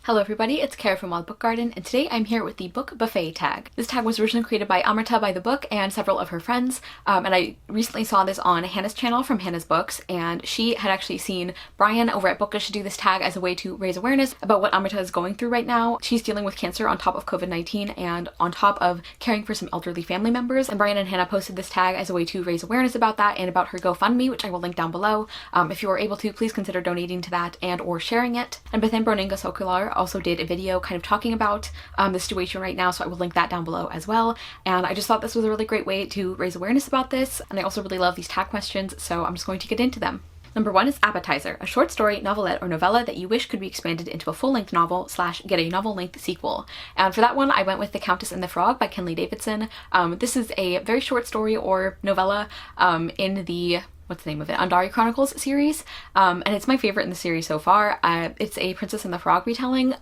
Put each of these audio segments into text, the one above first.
Hello everybody, it's Kara from Wild Book Garden, and today I'm here with the Book Buffet tag. This tag was originally created by Amrita by the Book and several of her friends, and I recently saw this on Hannah's channel from Hannah's Books, and she had actually seen Brian over at Bookish do this tag as a way to raise awareness about what Amrita is going through right now. She's dealing with cancer on top of COVID-19 and on top of caring for some elderly family members, and Brian and Hannah posted this tag as a way to raise awareness about that and about her GoFundMe, which I will link down below. If you are able to, please consider donating to that and or sharing it. And Bethan Broninga Sokular also did a video kind of talking about the situation right now, so I will link that down below as well. And I just thought this was a really great way to raise awareness about this, and I also really love these tag questions, so I'm just going to get into them. Number 1 is Appetizer, a short story, novelette, or novella that you wish could be expanded into a full-length novel / get a novel-length sequel. And for that one, I went with The Countess and the Frog by Kenley Davidson. This is a very short story or novella in the what's the name of it? Andari Chronicles series, and it's my favorite in the series so far. It's a Princess and the Frog retelling,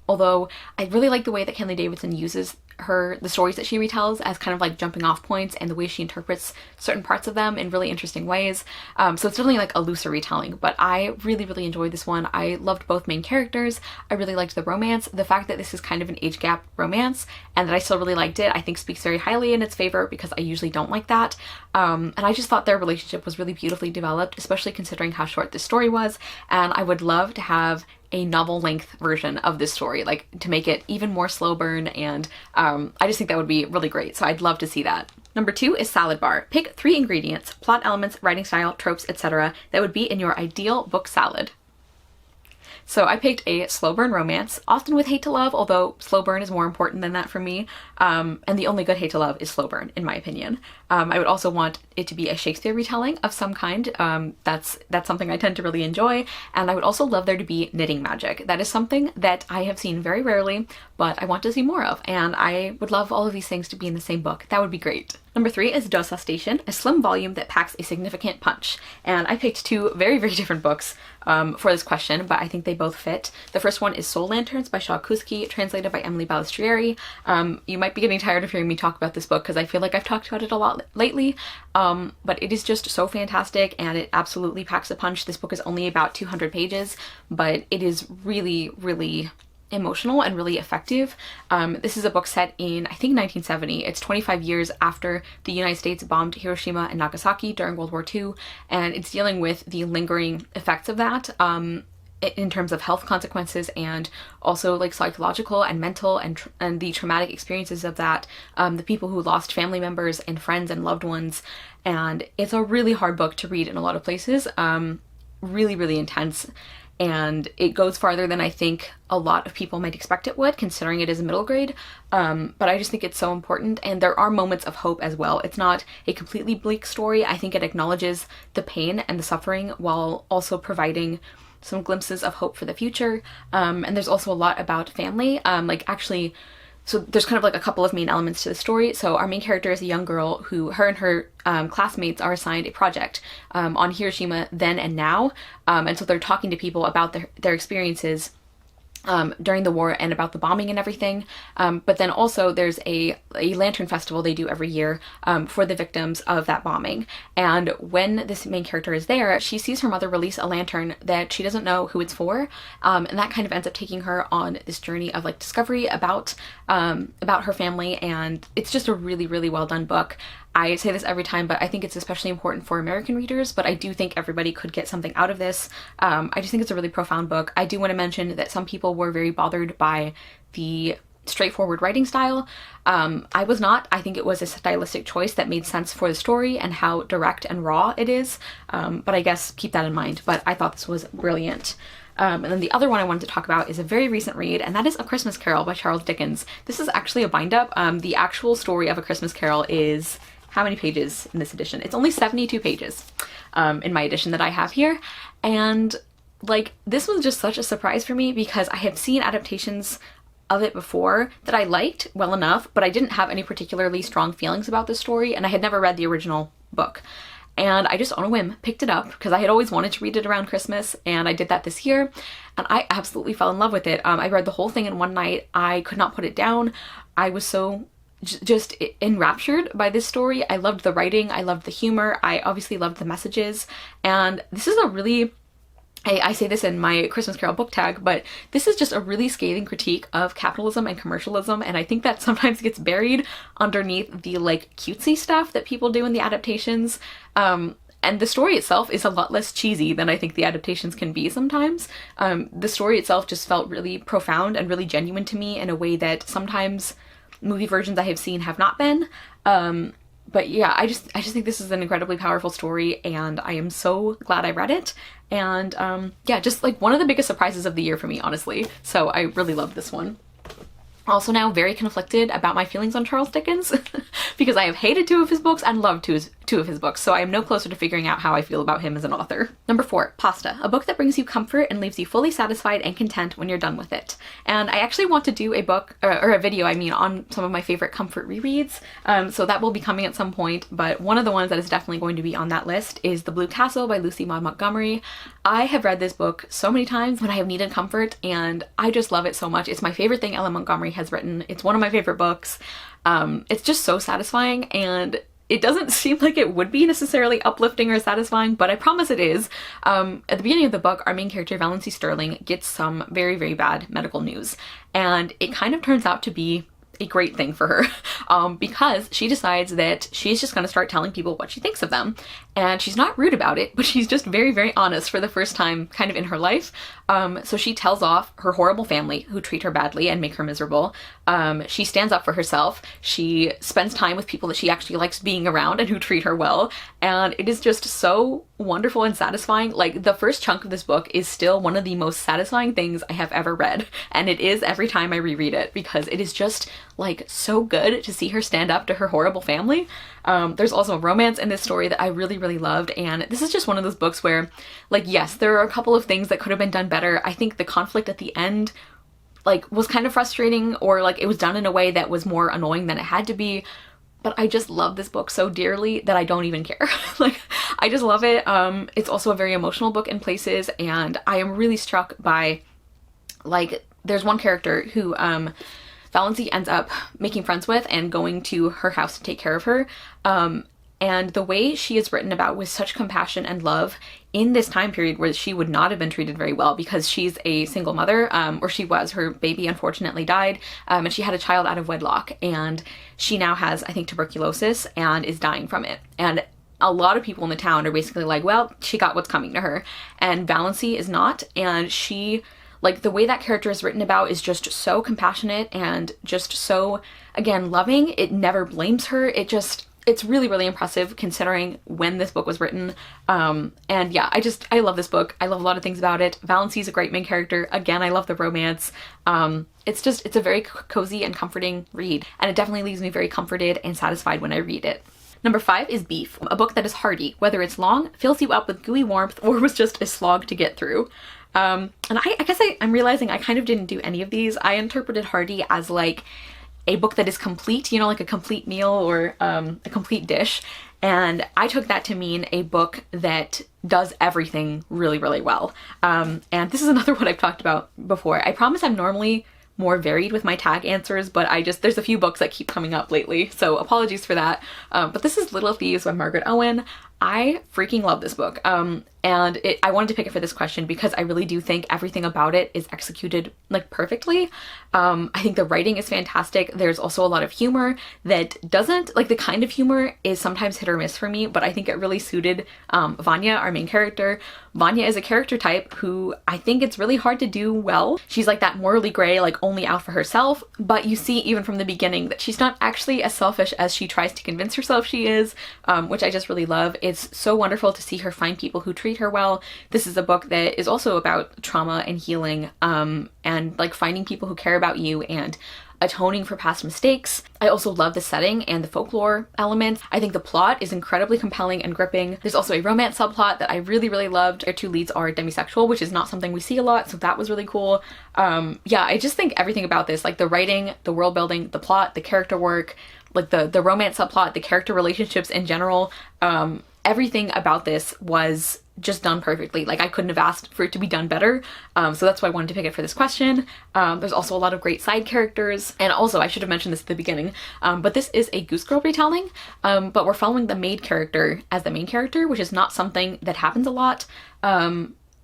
although I really like the way that Kenley Davidson uses the stories that she retells as kind of like jumping off points and the way she interprets certain parts of them in really interesting ways. So it's definitely like a looser retelling, but I really enjoyed this one. I loved both main characters. I really liked the romance. The fact that this is kind of an age gap romance and that I still really liked it, I think speaks very highly in its favor because I usually don't like that. And I just thought their relationship was really beautifully developed, especially considering how short this story was, and I would love to have a novel-length version of this story, like to make it even more slow burn, and I just think that would be really great, so I'd love to see that. Number 2 is Salad Bar. Pick 3 ingredients, plot elements, writing style, tropes, etc. that would be in your ideal book salad. So I picked a slow burn romance, often with hate to love, although slow burn is more important than that for me. And the only good hate to love is slow burn, in my opinion. I would also want it to be a Shakespeare retelling of some kind. That's something I tend to really enjoy. And I would also love there to be knitting magic. That is something that I have seen very rarely, but I want to see more of. And I would love all of these things to be in the same book. That would be great. Number 3 is Dosa Station, a slim volume that packs a significant punch. And I picked 2 very different books for this question, but I think they both fit. The first one is Soul Lanterns by Shaw Kuski, translated by Emily Balistrieri. You might be getting tired of hearing me talk about this book because I feel like I've talked about it a lot lately, but it is just so fantastic and it absolutely packs a punch. This book is only about 200 pages, but it is really emotional and really effective. This is a book set in, I think, 1970. It's 25 years after the United States bombed Hiroshima and Nagasaki during World War II, and it's dealing with the lingering effects of that in terms of health consequences and also like psychological and mental and the traumatic experiences of that, the people who lost family members and friends and loved ones. And it's a really hard book to read in a lot of places, really intense. And it goes farther than I think a lot of people might expect it would, considering it is a middle grade. But I just think it's so important, and there are moments of hope as well. It's not a completely bleak story. I think it acknowledges the pain and the suffering while also providing some glimpses of hope for the future. And there's also a lot about family. So there's kind of like a couple of main elements to the story. So our main character is a young girl who, her and her classmates are assigned a project on Hiroshima then and now. And so they're talking to people about their experiences during the war and about the bombing and everything. But then also there's a lantern festival they do every year for the victims of that bombing. And when this main character is there, she sees her mother release a lantern that she doesn't know who it's for. And that kind of ends up taking her on this journey of like discovery about her family. And it's just a really well done book. I say this every time, but I think it's especially important for American readers, but I do think everybody could get something out of this. I just think it's a really profound book. I do want to mention that some people were very bothered by the straightforward writing style. I was not. I think it was a stylistic choice that made sense for the story and how direct and raw it is, but I guess keep that in mind. But I thought this was brilliant. And then the other one I wanted to talk about is a very recent read, and that is A Christmas Carol by Charles Dickens. This is actually a bind-up. The actual story of A Christmas Carol is how many pages in this edition? It's only 72 pages in my edition that I have here. And like, this was just such a surprise for me because I have seen adaptations of it before that I liked well enough, but I didn't have any particularly strong feelings about the story, and I had never read the original book. And I just on a whim picked it up because I had always wanted to read it around Christmas, and I did that this year, and I absolutely fell in love with it. I read the whole thing in one night. I could not put it down. I was so just enraptured by this story. I loved the writing, I loved the humor, I obviously loved the messages, and this is a really I say this in my Christmas Carol book tag, but this is just a really scathing critique of capitalism and commercialism, and I think that sometimes gets buried underneath the like cutesy stuff that people do in the adaptations. And the story itself is a lot less cheesy than I think the adaptations can be sometimes. The story itself just felt really profound and really genuine to me in a way that sometimes movie versions I have seen have not been. But yeah, I just think this is an incredibly powerful story, and I am so glad I read it. And yeah, just like one of the biggest surprises of the year for me, honestly. So I really loved this one. Also now very conflicted about my feelings on Charles Dickens because I have hated 2 of his books and loved 2 of his books, so I am no closer to figuring out how I feel about him as an author. Number 4, Pasta, a book that brings you comfort and leaves you fully satisfied and content when you're done with it. And I actually want to do a book, or a video, I mean, on some of my favorite comfort rereads, so that will be coming at some point, but one of the ones that is definitely going to be on that list is The Blue Castle by Lucy Maud Montgomery. I have read this book so many times when I have needed comfort, and I just love it so much. It's my favorite thing Ellen Montgomery has written. It's one of my favorite books. It's just so satisfying, and it doesn't seem like it would be necessarily uplifting or satisfying, but I promise it is. At the beginning of the book, our main character, Valency Sterling, gets some very, very bad medical news, and it kind of turns out to be a great thing for her because she decides that she's just going to start telling people what she thinks of them. And she's not rude about it, but she's just very, very honest for the first time kind of in her life. So she tells off her horrible family who treat her badly and make her miserable. She stands up for herself. She spends time with people that she actually likes being around and who treat her well. And it is just so wonderful and satisfying. Like, the first chunk of this book is still one of the most satisfying things I have ever read. And it is every time I reread it, because it is just like so good to see her stand up to her horrible family. There's also a romance in this story that I really, really loved, and this is just one of those books where, like, yes, there are a couple of things that could have been done better. I think the conflict at the end, like, was kind of frustrating, or like it was done in a way that was more annoying than it had to be, but I just love this book so dearly that I don't even care. Like, I just love it. It's also a very emotional book in places, and I am really struck by, like, there's one character who Valency ends up making friends with and going to her house to take care of her. And the way she is written about with such compassion and love in this time period where she would not have been treated very well because she's a single mother, or she was. Her baby unfortunately died, and she had a child out of wedlock, and she now has, I think, tuberculosis and is dying from it. And a lot of people in the town are basically like, well, she got what's coming to her. And Valency is not, and she... like, the way that character is written about is just so compassionate and just so, again, loving. It never blames her. It's really, really impressive considering when this book was written. And yeah, I love this book. I love a lot of things about it. Valency's a great main character. Again, I love the romance. It's a very cozy and comforting read, and it definitely leaves me very comforted and satisfied when I read it. Number 5 is Beef, a book that is hearty, whether it's long, fills you up with gooey warmth, or was just a slog to get through. And I guess I'm realizing I kind of didn't do any of these. I interpreted hearty as like a book that is complete, you know, like a complete meal or a complete dish. And I took that to mean a book that does everything really, really well. And this is another one I've talked about before. I promise I'm normally more varied with my tag answers, but there's a few books that keep coming up lately, so apologies for that. But this is Little Thieves by Margaret Owen. I freaking love this book. And I wanted to pick it for this question because I really do think everything about it is executed like perfectly. I think the writing is fantastic. There's also a lot of humor that doesn't, like, the kind of humor is sometimes hit or miss for me, but I think it really suited Vanya, our main character. Vanya is a character type who I think it's really hard to do well. She's like that morally gray, like only out for herself, but you see even from the beginning that she's not actually as selfish as she tries to convince herself she is, which I just really love. It's so wonderful to see her find people who treat her well. This is a book that is also about trauma and healing, and like finding people who care about you and atoning for past mistakes. I also love the setting and the folklore elements. I think the plot is incredibly compelling and gripping. There's also a romance subplot that I really, really loved. Our 2 leads are demisexual, which is not something we see a lot, so that was really cool. Yeah, I just think everything about this, like the writing, the world building, the plot, the character work, like the romance subplot, the character relationships in general, everything about this was just done perfectly. Like, I couldn't have asked for it to be done better. So that's why I wanted to pick it for this question. There's also a lot of great side characters. And also, I should have mentioned this at the beginning, but this is a Goose Girl retelling, but we're following the maid character as the main character, which is not something that happens a lot.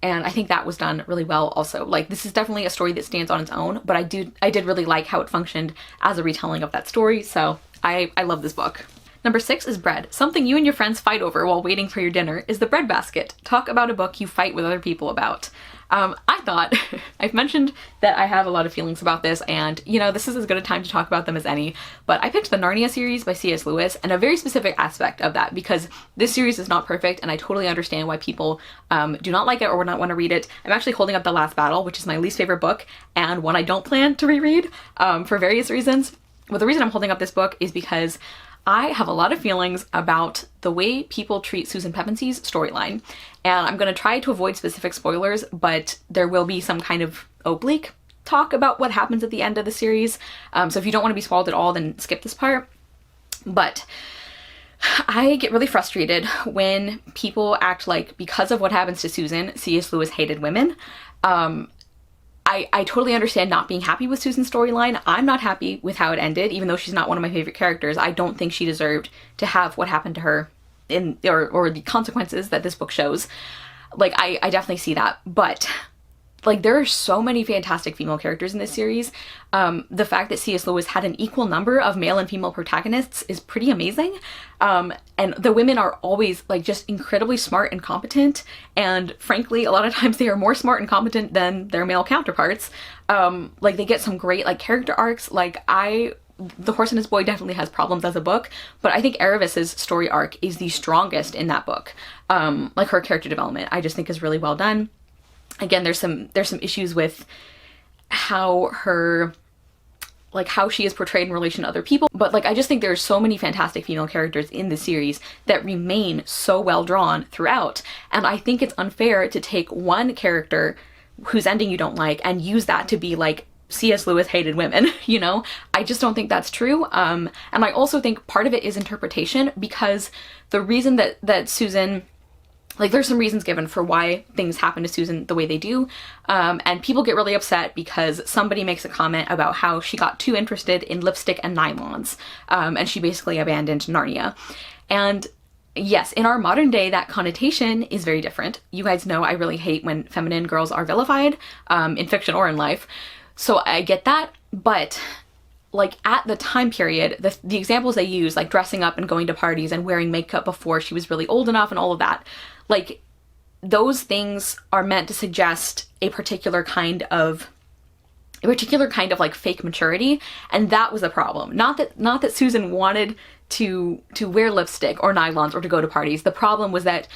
And I think that was done really well also. Like, this is definitely a story that stands on its own, but I did really like how it functioned as a retelling of that story, so I love this book. Number 6 is bread. Something you and your friends fight over while waiting for your dinner is the bread basket. Talk about a book you fight with other people about. I thought, I've mentioned that I have a lot of feelings about this, and you know, this is as good a time to talk about them as any, but I picked the Narnia series by C.S. Lewis, and a very specific aspect of that, because this series is not perfect, and I totally understand why people do not like it or would not want to read it. I'm actually holding up The Last Battle, which is my least favorite book, and one I don't plan to reread for various reasons. But the reason I'm holding up this book is because I have a lot of feelings about the way people treat Susan Pevensey's storyline, and I'm going to try to avoid specific spoilers, but there will be some kind of oblique talk about what happens at the end of the series, so if you don't want to be spoiled at all, then skip this part. But I get really frustrated when people act like because of what happens to Susan, C.S. Lewis hated women. I totally understand not being happy with Susan's storyline. I'm not happy with how it ended, even though she's not one of my favorite characters. I don't think she deserved to have what happened to her or the consequences that this book shows. Like, I definitely see that, but like, there are so many fantastic female characters in this series. The fact that C.S. Lewis had an equal number of male and female protagonists is pretty amazing. And the women are always like just incredibly smart and competent. And frankly, a lot of times they are more smart and competent than their male counterparts. Like, they get some great like character arcs. Like, The Horse and His Boy definitely has problems as a book, but I think Aravis's story arc is the strongest in that book. Like, her character development, I just think is really well done. Again, there's some issues with how she is portrayed in relation to other people, but like, I just think there's so many fantastic female characters in the series that remain so well drawn throughout, and I think it's unfair to take one character whose ending you don't like and use that to be like, C.S. Lewis hated women, you know? I just don't think that's true. And I also think part of it is interpretation, because the reason that Susan, like, there's some reasons given for why things happen to Susan the way they do, and people get really upset because somebody makes a comment about how she got too interested in lipstick and nylons, and she basically abandoned Narnia. And yes, in our modern day, that connotation is very different. You guys know I really hate when feminine girls are vilified, in fiction or in life, so I get that, but like, at the time period, the examples they use, like dressing up and going to parties and wearing makeup before she was really old enough and all of that, like, those things are meant to suggest a particular kind of like fake maturity, and that was the problem. Not that Susan wanted to wear lipstick or nylons or to go to parties. The problem was that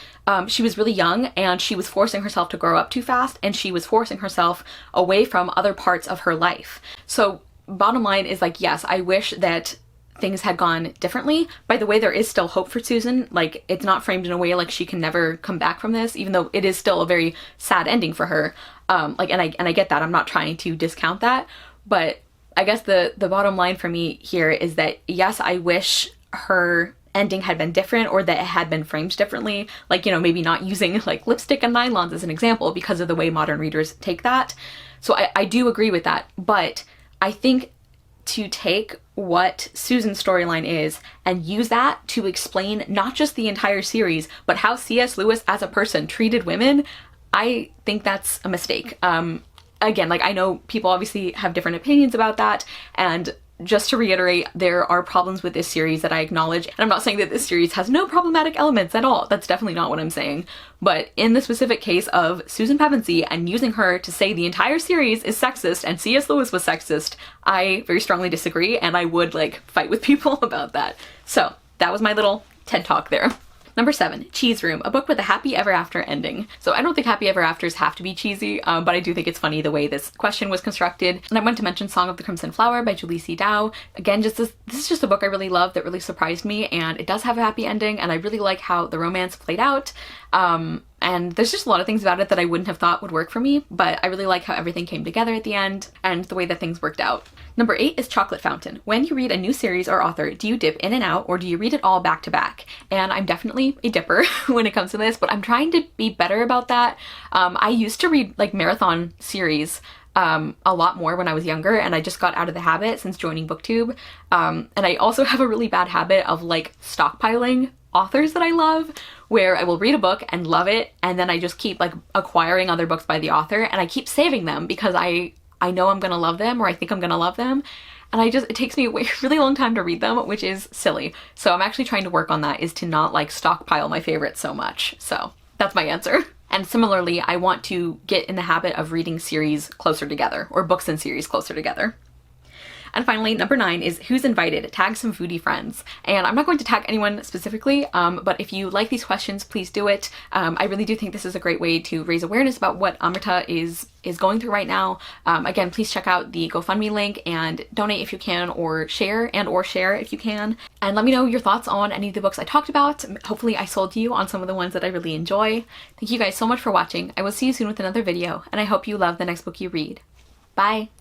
she was really young, and she was forcing herself to grow up too fast, and she was forcing herself away from other parts of her life. So bottom line is, like, yes, I wish that things had gone differently. By the way, there is still hope for Susan. Like, it's not framed in a way like she can never come back from this, even though it is still a very sad ending for her. And I get that. I'm not trying to discount that, but I guess the bottom line for me here is that, yes, I wish her ending had been different, or that it had been framed differently. Like, you know, maybe not using like lipstick and nylons as an example because of the way modern readers take that. So I do agree with that, but I think to take what Susan's storyline is and use that to explain not just the entire series, but how C.S. Lewis as a person treated women, I think that's a mistake. Again, like, I know people obviously have different opinions about that, and just to reiterate, there are problems with this series that I acknowledge, and I'm not saying that this series has no problematic elements at all. That's definitely not what I'm saying. But in the specific case of Susan Pevensey and using her to say the entire series is sexist and C.S. Lewis was sexist, I very strongly disagree, and I would like fight with people about that. So that was my little TED Talk there. Number 7, Cheese Room, a book with a happy ever after ending. So I don't think happy ever afters have to be cheesy, but I do think it's funny the way this question was constructed. And I went to mention Song of the Crimson Flower by Julie C. Dow. Again, this is just a book I really love that really surprised me, and it does have a happy ending, and I really like how the romance played out. And there's just a lot of things about it that I wouldn't have thought would work for me, but I really like how everything came together at the end and the way that things worked out. Number 8 is Chocolate Fountain. When you read a new series or author, do you dip in and out, or do you read it all back to back? And I'm definitely a dipper when it comes to this, but I'm trying to be better about that. I used to read like marathon series a lot more when I was younger, and I just got out of the habit since joining BookTube. And I also have a really bad habit of like stockpiling authors that I love, where I will read a book and love it, and then I just keep like acquiring other books by the author, and I keep saving them because I know I'm gonna love them, or I think I'm gonna love them, and it takes me a really long time to read them, which is silly. So I'm actually trying to work on that, is to not like stockpile my favorites so much. So that's my answer. And similarly, I want to get in the habit of reading series closer together, or books and series closer together. And finally, number 9 is who's invited? Tag some foodie friends. And I'm not going to tag anyone specifically, but if you like these questions, please do it. I really do think this is a great way to raise awareness about what Amrita is going through right now. Again, please check out the GoFundMe link and donate if you can, or share if you can. And let me know your thoughts on any of the books I talked about. Hopefully I sold you on some of the ones that I really enjoy. Thank you guys so much for watching. I will see you soon with another video, and I hope you love the next book you read. Bye!